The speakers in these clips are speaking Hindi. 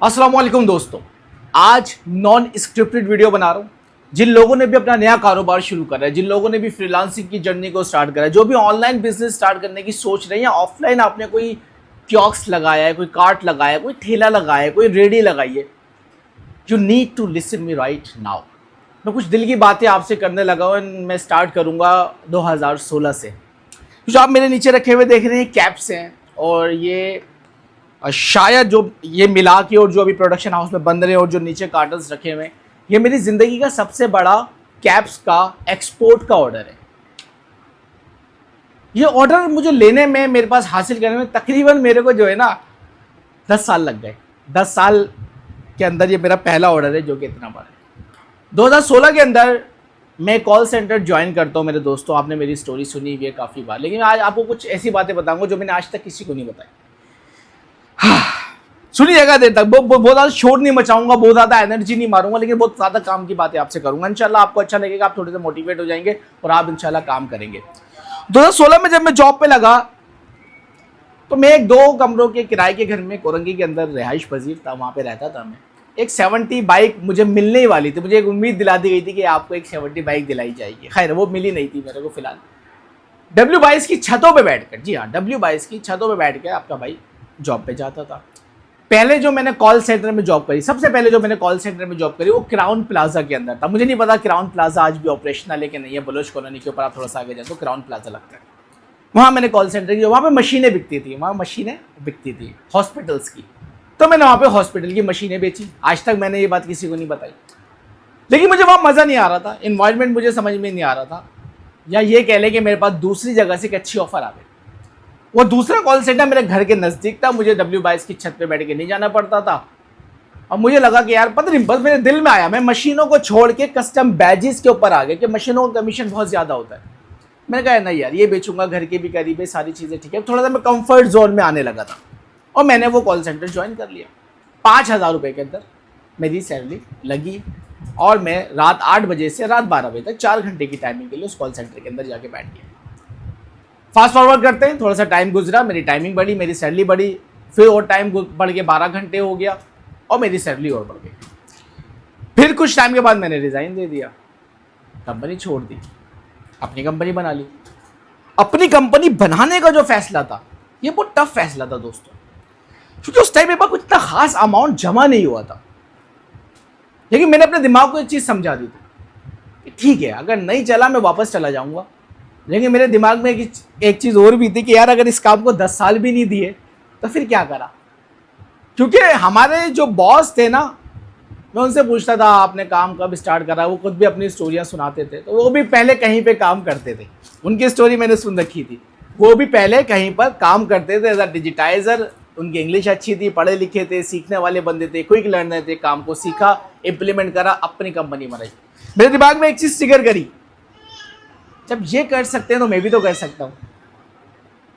अस्सलाम वालेकुम दोस्तों, आज नॉन स्क्रिप्टेड वीडियो बना रहा हूँ। जिन लोगों ने भी अपना नया कारोबार शुरू करा है, जिन लोगों ने भी फ्रीलांसिंग की जर्नी को स्टार्ट करा है, जो भी ऑनलाइन बिजनेस स्टार्ट करने की सोच रहे हैं या ऑफलाइन आपने कोई कियोस्क लगाया है, कोई कार्ट लगाया है, कोई ठेला लगाया है, कोई रेडी लगाई है, you need to listen me right now. मैं कुछ दिल की बातें आपसे करने लगा हूँ। मैं स्टार्ट करूँगा 2016 से। जो आप मेरे नीचे रखे हुए देख रहे हैं कैप्स हैं, और ये शायद जो ये मिला के और जो अभी प्रोडक्शन हाउस में बन रहे हैं और जो नीचे कार्टन्स रखे हुए हैं, ये मेरी ज़िंदगी का सबसे बड़ा कैप्स का एक्सपोर्ट का ऑर्डर है। ये ऑर्डर मुझे लेने में, मेरे पास हासिल करने में तकरीबन मेरे को जो है ना 10 साल लग गए। 10 साल के अंदर ये मेरा पहला ऑर्डर है जो कि इतना बड़ा है। 2016 के अंदर मैं कॉल सेंटर ज्वाइन करता हूँ। मेरे दोस्तों, आपने मेरी स्टोरी सुनी हुई है काफ़ी बार, लेकिन आज आपको कुछ ऐसी बातें बताऊंगा जो मैंने आज तक किसी को नहीं बताई। सुनिएगा देर तक। बहुत ज़्यादा शोर नहीं मचाऊंगा, बहुत ज़्यादा एनर्जी नहीं मारूंगा, लेकिन बहुत ज़्यादा काम की बातें आपसे करूंगा। इंशाल्लाह आपको अच्छा लगेगा, आप थोड़े से मोटिवेट हो जाएंगे और आप इंशाल्लाह काम करेंगे। 2016 में जब मैं जॉब पे लगा तो मैं एक 2 कमरों के किराए के घर में कोरंगी के अंदर रिहाइश पजीर था, वहाँ पे रहता था मैं। एक 70 बाइक मुझे मिलने ही वाली थी। मुझे एक उम्मीद दिला दी गई थी कि आपको एक 70 बाइक दिलाई जाएगी। खैर वो मिली नहीं थी मेरे को। फिलहाल W22 की छतों पे बैठकर, जी हाँ, W22 की छतों पे बैठ के आपका भाई जॉब पे जाता था। पहले जो मैंने कॉल सेंटर में जॉब करी, सबसे पहले जो मैंने कॉल सेंटर में जॉब करी वो क्राउन प्लाजा के अंदर था। मुझे नहीं पता क्राउन प्लाजा आज भी ऑपरेशनल है कि नहीं है। बलोच कॉलोनी के ऊपर आप थोड़ा सा आगे जाए तो क्राउन प्लाजा लगता है। वहाँ मैंने कॉल सेंटर की, वहाँ पे मशीनें बिकती थी, वहाँ मशीनें बिकती थी हॉस्पिटल्स की। तो मैंने वहाँ पे हॉस्पिटल की मशीनें बेची। आज तक मैंने ये बात किसी को नहीं बताई, लेकिन मुझे वहाँ मज़ा नहीं आ रहा था। इन्वायरमेंट मुझे समझ में नहीं आ रहा था, या ये कह लें कि मेरे पास दूसरी जगह से एक अच्छी ऑफर आ गई। वो दूसरा कॉल सेंटर मेरे घर के नज़दीक था, मुझे W22 की छत पे बैठ के नहीं जाना पड़ता था। और मुझे लगा कि यार पता नहीं, बस मेरे दिल में आया, मैं मशीनों को छोड़ के कस्टम बैजेस के ऊपर आ गया कि मशीनों का कमीशन बहुत ज़्यादा होता है। मैंने कहा नहीं यार, ये बेचूंगा, घर के भी करीब है, सारी चीज़ें ठीक है। थोड़ा सा मैं कंफर्ट जोन में आने लगा था और मैंने वो कॉल सेंटर ज्वाइन कर लिया। 5,000 रुपये के अंदर मेरी सैलरी लगी और मैं रात 8 बजे से रात 12 बजे तक 4 घंटे की टाइमिंग के लिए उस कॉल सेंटर के अंदर जाके बैठ गया। फास्ट फॉरवर्ड करते हैं, थोड़ा सा टाइम गुजरा, मेरी टाइमिंग बढ़ी, मेरी सैलरी बढ़ी, फिर और टाइम बढ़ के 12 घंटे हो गया और मेरी सैलरी और बढ़ गई। फिर कुछ टाइम के बाद मैंने रिजाइन दे दिया, कंपनी छोड़ दी, अपनी कंपनी बना ली। अपनी कंपनी बनाने का जो फैसला था ये बहुत टफ फैसला था दोस्तों, क्योंकि उस टाइम मेरे पास कुछ इतना खास अमाउंट जमा नहीं हुआ था। लेकिन मैंने अपने दिमाग को एक चीज़ समझा दी थी कि ठीक है, अगर नहीं चला मैं वापस चला जाऊंगा। लेकिन मेरे दिमाग में एक चीज़ और भी थी कि यार अगर इस काम को 10 साल भी नहीं दिए तो फिर क्या करा। क्योंकि हमारे जो बॉस थे ना, मैं उनसे पूछता था आपने काम कब स्टार्ट करा, वो खुद भी अपनी स्टोरियाँ सुनाते थे। तो वो भी पहले कहीं पे काम करते थे, उनकी स्टोरी मैंने सुन रखी थी। वो भी पहले कहीं पर काम करते थे एज अ डिजिटाइज़र। उनकी इंग्लिश अच्छी थी, पढ़े लिखे थे, सीखने वाले बंदे थे, क्विक लर्नर थे। काम को सीखा, इम्प्लीमेंट करा, अपनी कंपनी बनाई। मेरे दिमाग में एक चीज़ ट्रिगर करी, जब ये कर सकते हैं तो मैं भी तो कर सकता हूँ।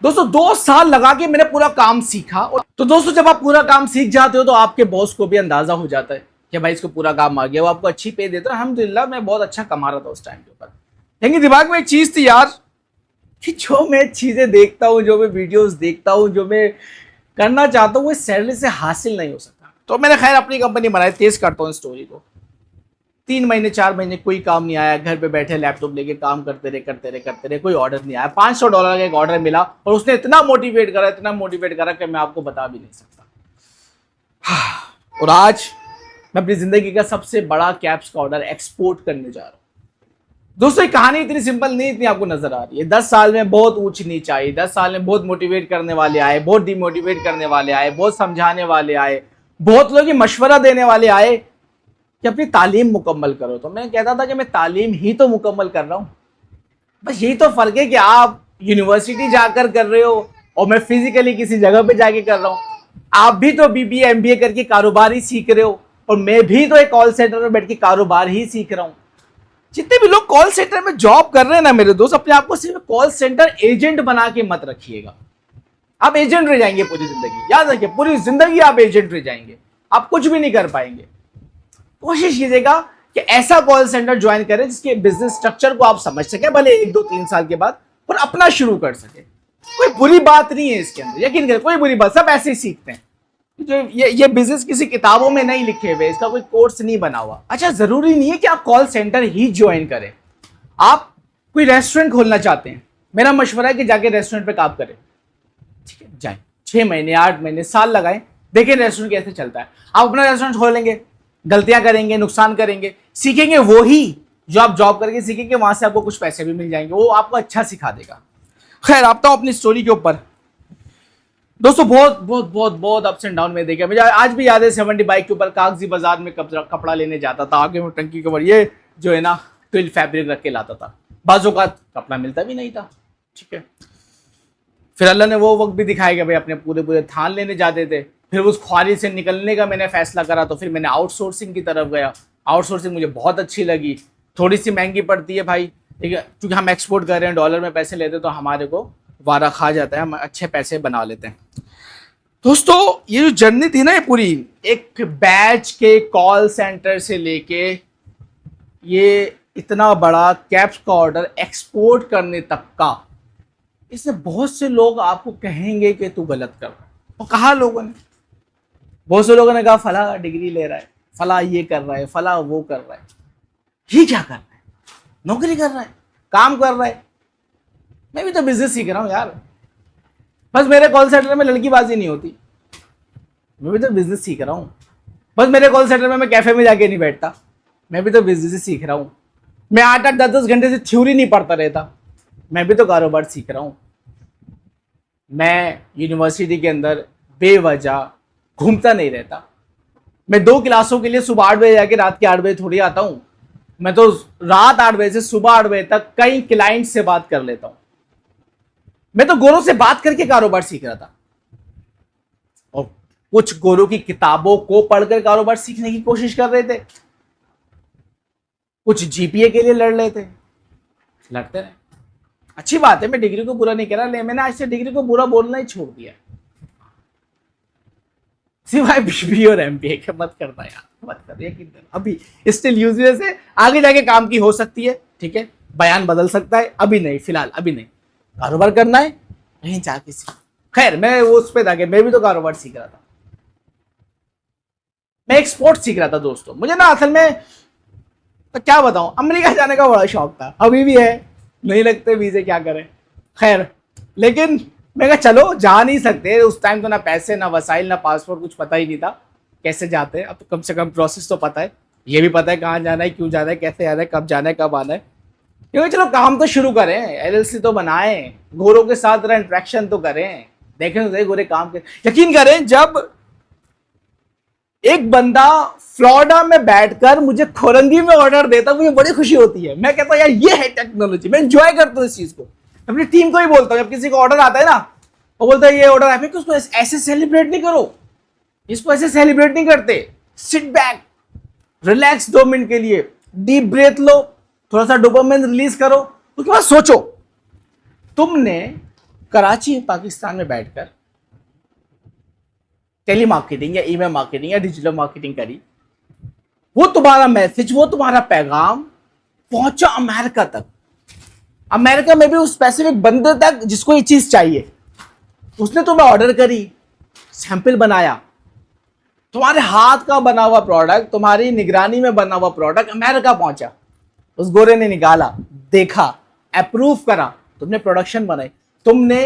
दोस्तों 2 साल लगा के मैंने पूरा काम सीखा। तो दोस्तों जब आप पूरा काम सीख जाते हो तो आपके बॉस को भी अंदाजा हो जाता है कि भाई इसको पूरा काम आ गया, वो आपको अच्छी पे देता है। अल्हम्दुलिल्लाह मैं बहुत अच्छा कमा रहा था उस टाइम के ऊपर। लेकिन दिमाग में एक चीज़ थी यार कि जो मैं चीज़ें देखता हूँ, जो मैं वीडियोज़ देखता हूँ, जो मैं करना चाहता हूँ, वो सैलरी से हासिल नहीं हो सकता। तो मैंने खैर अपनी कंपनी बनाई। तेज करता हूँ स्टोरी को। 3 महीने 4 महीने कोई काम नहीं आया, घर पे बैठे लैपटॉप लेके काम करते रहे, कोई ऑर्डर नहीं आया। $500 का एक ऑर्डर मिला और उसने इतना मोटिवेट करा कि मैं आपको बता भी नहीं सकता। और आज मैं अपनी जिंदगी का सबसे बड़ा कैप्स का ऑर्डर एक्सपोर्ट करने जा रहा हूँ। दोस्तों ये कहानी इतनी सिंपल नहीं, इतनी आपको नजर आ रही है। 10 साल में बहुत ऊंच नीच आई, 10 साल में बहुत मोटिवेट करने वाले आए, बहुत डिमोटिवेट करने वाले आए, बहुत समझाने वाले आए, बहुत लोग मशवरा देने वाले आए कि अपनी तालीम मुकम्मल करो। तो मैं कहता था कि मैं तालीम ही तो मुकम्मल कर रहा हूँ, बस यही तो फ़र्क है कि आप यूनिवर्सिटी जाकर कर रहे हो और मैं फिजिकली किसी जगह पे जाके कर रहा हूँ। आप भी तो BBA MBA करके कारोबार ही सीख रहे हो और मैं भी तो एक कॉल सेंटर में बैठ के कारोबार ही सीख रहा हूँ। जितने भी लोग कॉल सेंटर में जॉब कर रहे हैं ना मेरे दोस्त, अपने आप को सिर्फ कॉल सेंटर एजेंट बना के मत रखिएगा। आप एजेंट रह जाएंगे पूरी जिंदगी, याद रखिए, पूरी जिंदगी आप एजेंट रह जाएंगे, आप कुछ भी नहीं कर पाएंगे। कोशिश कीजिएगा कि ऐसा कॉल सेंटर ज्वाइन करें जिसके बिजनेस स्ट्रक्चर को आप समझ सके, भले 1 2 3 साल के बाद, और अपना शुरू कर सके। कोई बुरी बात नहीं है इसके अंदर, यकीन करें, कोई बुरी बात, सब ऐसे ही सीखते हैं। जो ये बिजनेस किसी किताबों में नहीं लिखे हुए, इसका कोई कोर्स नहीं बना हुआ। अच्छा, जरूरी नहीं है कि आप कॉल सेंटर ही ज्वाइन करें। आप कोई रेस्टोरेंट खोलना चाहते हैं, मेरा मशवरा है कि जाके रेस्टोरेंट पे काम करें। ठीक है, जाए 6 महीने 8 महीने साल लगाएं, देखें रेस्टोरेंट कैसे चलता है। आप अपना रेस्टोरेंट खोलेंगे, गलतियां करेंगे, नुकसान करेंगे, सीखेंगे वो ही जो आप जॉब करके सीखेंगे, वहां से आपको कुछ पैसे भी मिल जाएंगे, वो आपको अच्छा सिखा देगा। खैर, आता हूं अपनी स्टोरी के ऊपर। दोस्तों बहुत बहुत बहुत बहुत अप्स एंड डाउन में देखा, मुझे आज भी याद है 70 बाइक के ऊपर कागजी बाजार में कपड़ा लेने जाता था, आगे में टंकी के ऊपर ये जो है ना ट्विल फैब्रिक रख के लाता था, बाजू का कपड़ा मिलता भी नहीं था। ठीक है, फिर अल्लाह ने वो वक्त भी दिखाया कि भाई अपने पूरे पूरे थान लेने जाते थे। फिर उस ख्वारी से निकलने का मैंने फैसला करा, तो फिर मैंने आउटसोर्सिंग की तरफ गया। आउटसोर्सिंग मुझे बहुत अच्छी लगी, थोड़ी सी महंगी पड़ती है भाई, ठीक है, क्योंकि हम एक्सपोर्ट कर रहे हैं, डॉलर में पैसे लेते हैं, तो हमारे को वारा खा जाता है, हम अच्छे पैसे बना लेते हैं। दोस्तों ये जो जर्नी थी ना, ये पूरी एक बैच के कॉल सेंटर से लेके ये इतना बड़ा कैप्स का ऑर्डर एक्सपोर्ट करने तक का, इसमें बहुत से लोग आपको कहेंगे कि तू गलत कर रहा है। और कहा लोगों ने, बहुत से लोगों ने कहा फला डिग्री ले रहा है, फला ये कर रहा है, फला वो कर रहा है। ये क्या कर रहा है? नौकरी कर रहा है, काम कर रहा है। मैं भी तो बिजनेस सीख रहा हूँ यार, बस मेरे कॉल सेंटर में लड़कीबाजी नहीं होती, मैं भी तो बिजनेस सीख रहा हूँ। बस मेरे कॉल सेंटर में मैं कैफे में जाके नहीं बैठता, मैं भी तो बिजनेस सीख रहा हूँ। मैं 8-8 10-10 घंटे से थ्योरी नहीं पढ़ता रहता, मैं भी तो कारोबार सीख रहा हूँ। मैं यूनिवर्सिटी के अंदर बेवजह घूमता नहीं रहता। मैं 2 क्लासों के लिए सुबह 8 बजे जाके रात के 8 बजे थोड़ी आता हूँ। मैं तो रात 8 बजे से सुबह 8 बजे तक कई क्लाइंट से बात कर लेता हूँ। मैं तो गोरों से बात करके कारोबार सीख रहा था, और कुछ गोरों की किताबों को पढ़कर कारोबार सीखने की कोशिश कर रहे थे, कुछ जीपीए के लिए लड़ रहे थे, लड़ते रहे। अच्छी बात है, मैं डिग्री को बुरा नहीं कह रहा, लेकिन मैंने आज से डिग्री को बुरा बोलना ही छोड़ दिया, सिवाय बीबी और एमबीए के। मत करना यार, मत कर, यकीन अभी स्टिल यूजलेस है, आगे जाके काम की हो सकती है। ठीक है, बयान बदल सकता है, अभी नहीं, फिलहाल अभी नहीं। कारोबार करना है कहीं जाके सीख। खैर, मैं उस पे जाके, मैं भी तो कारोबार सीख रहा था, मैं एक्सपोर्ट सीख रहा था। दोस्तों मुझे ना असल में तो क्या बताऊं, अमेरिका जाने का बड़ा शौक था, अभी भी है, नहीं लगते वीजे, क्या करें। खैर, लेकिन मैं कहा चलो जा नहीं सकते, उस टाइम तो ना पैसे, ना वसाइल, ना पासपोर्ट, कुछ पता ही नहीं था कैसे जाते हैं। अब तो कम से कम प्रोसेस तो पता है, ये भी पता है कहाँ जाना है, क्यों जाना है, कैसे जाना है, कब जाना है, कब आना है। क्योंकि चलो काम तो शुरू करें, एलएलसी तो बनाएं, गोरों के साथ जरा इंट्रैक्शन तो करें, देखें तो गोरे काम के। यकीन करें, जब एक बंदा फ्लोरिडा में बैठकर मुझे खोरंगी में ऑर्डर देता, मुझे बड़ी खुशी होती है। मैं कहता हूं यार ये है टेक्नोलॉजी, मैं एंजॉय करता हूं इस चीज को। अपनी टीम को ही बोलता हूं, जब किसी को ऑर्डर आता है ना, वो बोलता है ये ऑर्डर है, उसको ऐसे सेलिब्रेट नहीं करो, इसको ऐसे सेलिब्रेट नहीं करते। सिट बैक, रिलैक्स 2 मिनट के लिए, डीप ब्रेथ लो, थोड़ा सा डोपामिन रिलीज करो, उसके बाद सोचो तुमने कराची पाकिस्तान में बैठकर टेली मार्केटिंग या ईमेल मार्केटिंग या डिजिटल मार्केटिंग करी, वो तुम्हारा मैसेज, वो तुम्हारा पैगाम पहुंचा अमेरिका तक। अमेरिका में भी उस स्पेसिफिक बंदे तक जिसको ये चीज चाहिए, उसने तुम्हें ऑर्डर करी, सैंपल बनाया, तुम्हारे हाथ का बना हुआ प्रोडक्ट, तुम्हारी निगरानी में बना हुआ प्रोडक्ट अमेरिका पहुंचा। उस गोरे ने निकाला, देखा, अप्रूव करा, तुमने प्रोडक्शन बनाई, तुमने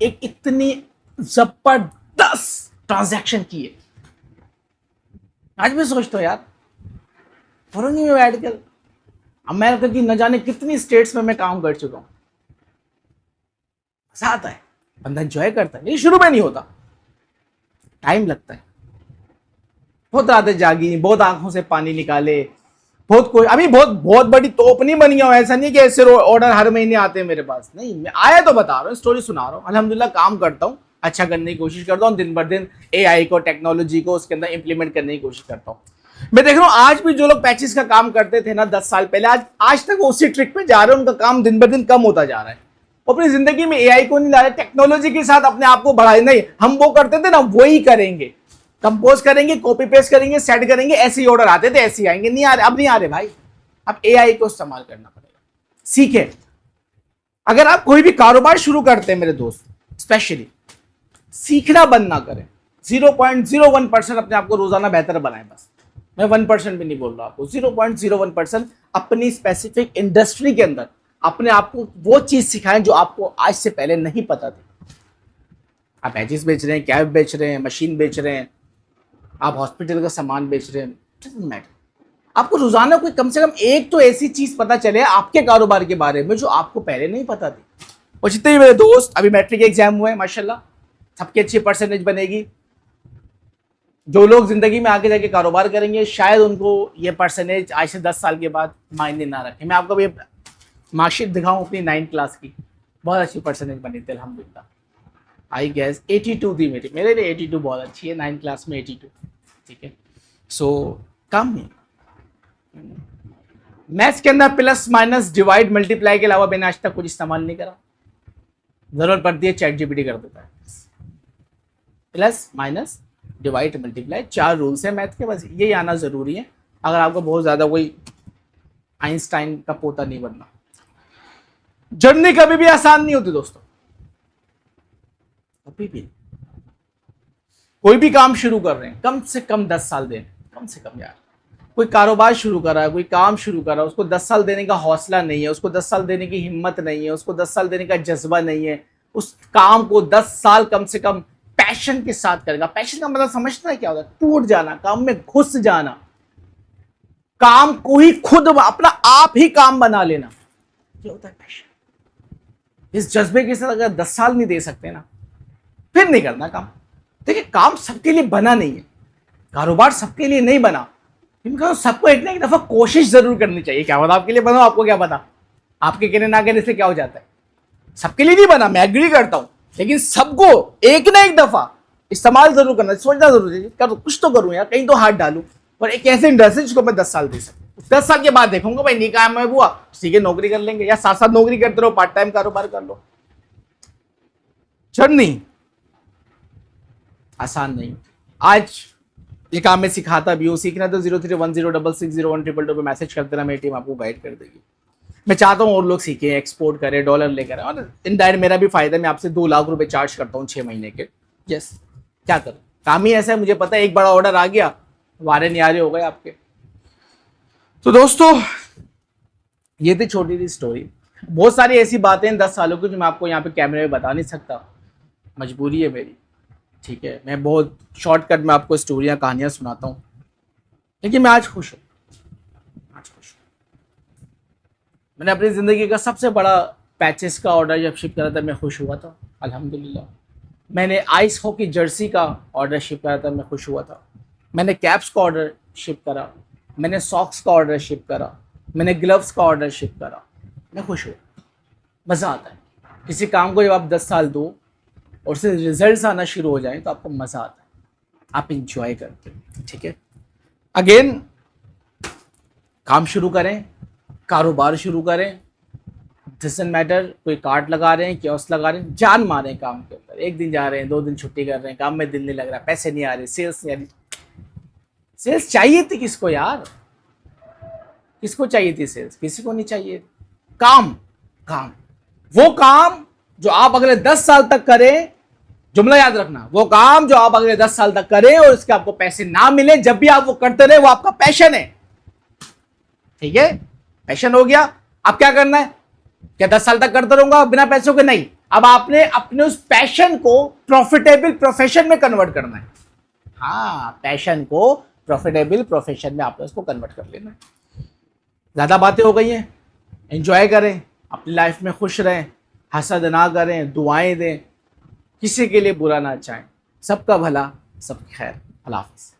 एक इतनी जबरदस्त ट्रांजैक्शन की है। आज मैं सोचता हूं यार, फौरनी में बैठकर अमेरिका की न जाने कितनी स्टेट्स में मैं काम कर चुका हूं। मजा आता है, बंदा एंजॉय करता है, ये शुरू में नहीं होता, टाइम लगता है। बहुत रातें जागी, बहुत आंखों से पानी निकाले, बहुत कोई, अभी बहुत बड़ी तोप नहीं बनी हूं, ऐसा नहीं कि ऐसे ऑर्डर हर महीने आते हैं मेरे पास, नहीं, मैं आया तो बता रहा हूँ, स्टोरी सुना रहा हूँ। अल्हम्दुलिल्लाह काम करता हूँ, अच्छा करने की कोशिश करता हूँ, दिन बर दिन एआई को, टेक्नोलॉजी को उसके अंदर इंप्लीमेंट करने की कोशिश करता हूँ। मैं देख रहा हूँ आज भी जो लोग पैचेस का काम करते थे ना 10 साल पहले, आज तक उसी ट्रिक पे जा रहे हैं, उनका काम दिन बर दिन कम होता जा रहा है। अपनी जिंदगी में एआई को नहीं ला रहे, टेक्नोलॉजी के साथ अपने आप को बढ़ाए, नहीं, हम वो करते थे ना वही करेंगे, कंपोज करेंगे, कॉपी पेस्ट करेंगे, सेट करेंगे, ऐसे ही ऑर्डर आते थे, ऐसे ही आएंगे, नहीं आ रहे, अब नहीं आ रहे भाई, अब एआई को इस्तेमाल करना पड़ेगा। सीखे, अगर आप कोई भी कारोबार शुरू करते हैं मेरे दोस्त, स्पेशली सीखना बंद ना करें। 0.01% अपने आप को रोजाना बेहतर बनाए बस। मैं 1% भी नहीं बोल रहा आपको, 0.01% अपनी स्पेसिफिक इंडस्ट्री के अंदर अपने आप को वो चीज सिखाएं जो आपको आज से पहले नहीं पता थी। आप एजिस बेच रहे हैं, कैब बेच रहे हैं, मशीन बेच रहे हैं, आप हॉस्पिटल का सामान बेच रहे हैं, डजंट मैटर। आपको रोजाना कोई कम से कम एक तो ऐसी चीज पता चले आपके कारोबार के बारे में जो आपको पहले नहीं पता थी। और जितने भी मेरे दोस्त अभी मैट्रिक एग्जाम हुए हैं माशाल्लाह, सबकी अच्छी परसेंटेज बनेगी। जो लोग जिंदगी में आगे जाके कारोबार करेंगे शायद उनको ये परसेंटेज आज से 10 साल के बाद मायने ना रखे। मैं आपको भी मार्कशीट दिखाऊं अपनी 9th क्लास की, बहुत अच्छी परसेंटेज बनी थी अल्हम्दुलिल्लाह। आई गेस 82 थी मेरे लिए 82 बहुत अच्छी है, 9th क्लास में 82, ठीक है। सो कम है मैथ्स के अंदर प्लस माइनस डिवाइड मल्टीप्लाई के अलावा मैंने आज तक कुछ इस्तेमाल नहीं करा। जरूरत पड़ती है चैट जीपीटी कर देता है। Plus minus divide multiply 4 rules हैं मैथ के, बस यही आना जरूरी है अगर आपको बहुत ज्यादा कोई आइंस्टाइन का पोता नहीं बनना। जर्नी कभी भी आसान नहीं होती दोस्तों, कभी भी। कोई भी काम शुरू कर रहे हैं कम से कम 10 साल दें, कम से कम यार। कोई कारोबार शुरू कर रहा है, कोई काम शुरू कर रहा है, उसको 10 साल देने का हौसला नहीं है, उसको 10 साल देने की हिम्मत नहीं है, उसको 10 साल देने का जज्बा नहीं है, उस काम को 10 साल कम से कम पैशन के साथ करेगा। पैशन का मतलब समझना है क्या होता है? टूट जाना, काम में घुस जाना, काम को ही खुद अपना आप ही काम बना लेना, ये होता है पैशन। इस जज्बे के साथ अगर 10 साल नहीं दे सकते ना, फिर नहीं करना काम। देखिए काम सबके लिए बना नहीं है, कारोबार सबके लिए नहीं बना, इनका सबको एक ना एक दफा कोशिश जरूर करनी चाहिए। क्या पता आपके लिए बना, आपको क्या पता, आपके कहने ना कहने से क्या हो जाता है। सबके लिए नहीं बना, मैं एग्री करता हूं, लेकिन सबको एक ना एक दफा इस्तेमाल जरूर करना, सोचना जरूर है कर कुछ तो करूं यार, कहीं तो हाथ डालूं। और एक ऐसे इंडस्ट्री जिसको मैं 10 साल दे सकूं, 10 साल के बाद देखूंगा भाई नहीं काम है हुआ, सीधे नौकरी कर लेंगे, या साथ साथ नौकरी करते रहो, पार्ट टाइम कारोबार कर लो। जर्नी आसान नहीं। आज ये काम मैं सिखाता भी हूँ, सीखना तो 0310660122 पे मैसेज करते ना, मेरी टीम आपको गाइड कर देगी। मैं चाहता हूँ और लोग सीखें, एक्सपोर्ट करें, डॉलर लेकर, और इनडायरेक्ट मेरा भी फायदा, मैं आपसे 2 लाख रुपए चार्ज करता हूँ 6 महीने के। यस, क्या करूँ, काम ही ऐसा है, मुझे पता है एक बड़ा ऑर्डर आ गया, वारे न्यारे हो गए आपके। तो दोस्तों ये थी छोटी सी स्टोरी, बहुत सारी ऐसी बातें 10 सालों की जो मैं आपको यहाँ पे कैमरे में बता नहीं सकता, मजबूरी है मेरी, ठीक है। मैं बहुत शॉर्टकट में आपको स्टोरियां कहानियां सुनाता हूँ, लेकिन मैं आज खुश हूँ, आज खुश हूँ। मैंने अपनी ज़िंदगी का सबसे बड़ा पैचेस का ऑर्डर जब शिप करा था, मैं खुश हुआ था अल्हम्दुलिल्लाह। मैंने आइस हॉकी जर्सी का ऑर्डर शिप करा था, मैं खुश हुआ था। मैंने कैप्स का ऑर्डर शिप करा, मैंने सॉक्स का ऑर्डर शिप करा, मैंने ग्लव्स का ऑर्डर शिप करा, मैं खुश हुआ। मज़ा आता है किसी काम को जब आप 10 साल दो और उससे रिजल्ट्स आना शुरू हो जाएं तो आपको मज़ा आता है, आप इंजॉय करते हैं, ठीक है। अगेन काम शुरू करें, कारोबार शुरू करें, डजंट मैटर, कोई कार्ड लगा रहे हैं, कियोस्क लगा रहे हैं, जान मारें काम के ऊपर। एक दिन जा रहे हैं, 2 दिन छुट्टी कर रहे हैं, काम में दिल नहीं लग रहा, पैसे नहीं आ रहे, सेल्स नहीं आ रही। सेल्स चाहिए थी किसको यार, किसको चाहिए थी सेल्स? किसी को नहीं चाहिए। काम, काम, वो काम जो आप अगले 10 साल तक करें, जुमला याद रखना, वो काम जो आप अगले 10 साल तक करें और इसके आपको पैसे ना मिले, जब भी आप वो करते रहे, वो आपका पैशन है, ठीक है। पैशन हो गया, अब क्या करना है? क्या 10 साल तक करते रहूंगा बिना पैसों के? नहीं, अब आपने अपने उस पैशन को प्रॉफिटेबल प्रोफेशन में कन्वर्ट करना है। हाँ, पैशन को प्रॉफिटेबल प्रोफेशन में आपने उसको कन्वर्ट कर लेना है। ज्यादा बातें हो गई हैं, एंजॉय करें, अपनी लाइफ में खुश रहें, हसद ना करें, दुआएं दें, किसी के लिए बुरा ना चाहें, सबका भला, सबकी खैर। अल्लाह हाफ़िज़।